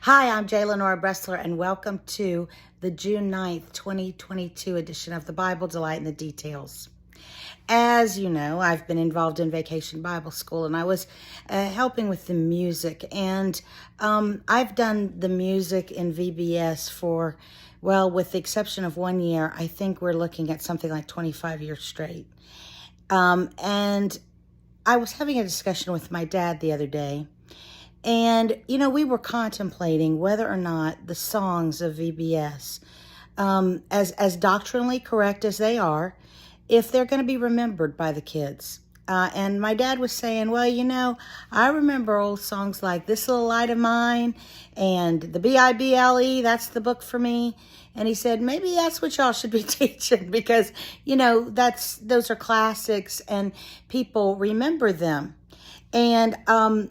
Hi, I'm J. Lenora Bressler, and welcome to the June 9th, 2022 edition of the Bible Delight in the Details. As you know, I've been involved in Vacation Bible School, and I was helping with the music. And I've done the music in VBS for, well, with the exception of 1 year, I think we're looking at something like 25 years straight. And I was having a discussion with my dad the other day. And, we were contemplating whether or not the songs of VBS, as doctrinally correct as they are, if they're going to be remembered by the kids. And my dad was saying, well, I remember old songs like This Little Light of Mine and the Bible, that's the book for me. And he said, maybe that's what y'all should be teaching because, those are classics and people remember them. And,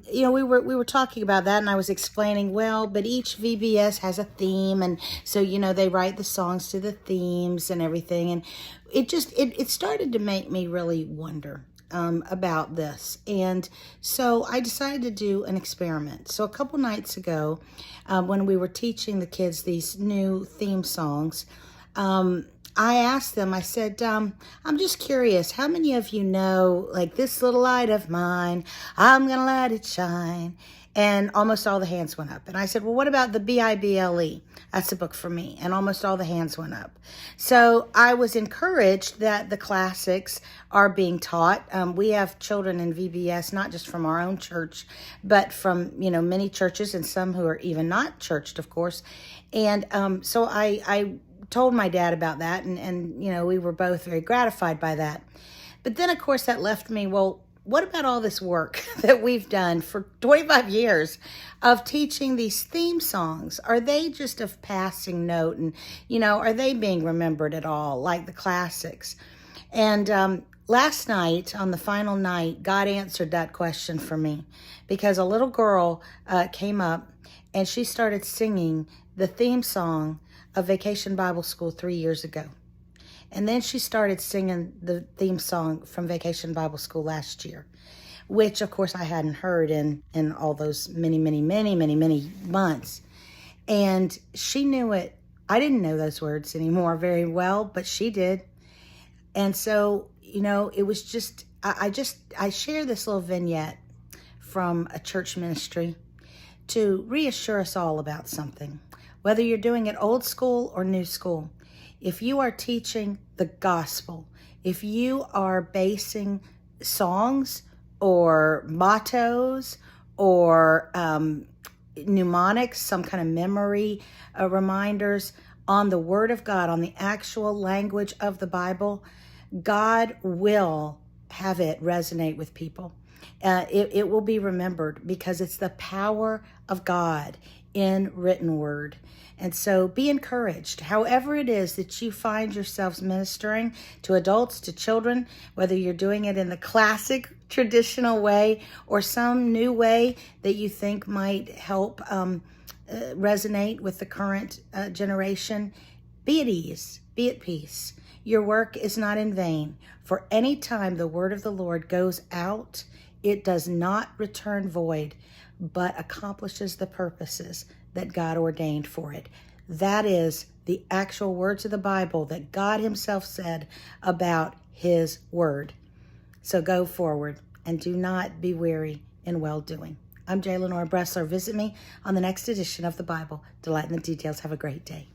we were talking about that, and I was explaining, but each VBS has a theme, and so, they write the songs to the themes and everything, and it started to make me really wonder about this. And so I decided to do an experiment. So a couple nights ago, when we were teaching the kids these new theme songs, I asked them, I said, I'm just curious, how many of you know, like, This Little Light of Mine, I'm going to let it shine? And almost all the hands went up. And I said, well, what about the Bible? That's a book for me. And almost all the hands went up. So I was encouraged that the classics are being taught. We have children in VBS, not just from our own church, but from, many churches and some who are even not churched, of course. And so I told my dad about that, and we were both very gratified by that. But then, of course, that left me, well, what about all this work that we've done for 25 years of teaching these theme songs? Are they just a passing note? And, are they being remembered at all, like the classics? And last night, on the final night, God answered that question for me, because a little girl came up and she started singing the theme song of Vacation Bible School 3 years ago. And then she started singing the theme song from Vacation Bible School last year, which, of course, I hadn't heard in all those many months. And she knew it. I didn't know those words anymore very well, but she did. And so, it was just, I share this little vignette from a church ministry to reassure us all about something. Whether you're doing it old school or new school, if you are teaching the gospel, if you are basing songs or mottos or mnemonics, some kind of memory reminders on the Word of God, on the actual language of the Bible, God will have it resonate with people. It will be remembered because it's the power of God in written word. And so be encouraged, however it is that you find yourselves ministering to adults, to children, whether you're doing it in the classic traditional way or some new way that you think might help resonate with the current generation. Be at ease, be at peace. Your work is not in vain. For any time the word of the Lord goes out, it does not return void, but accomplishes the purposes that God ordained for it. That is the actual words of the Bible that God himself said about his word. So go forward and do not be weary in well-doing. I'm J. Lenora Bressler. Visit me on the next edition of the Bible Delight in the Details. Have a great day.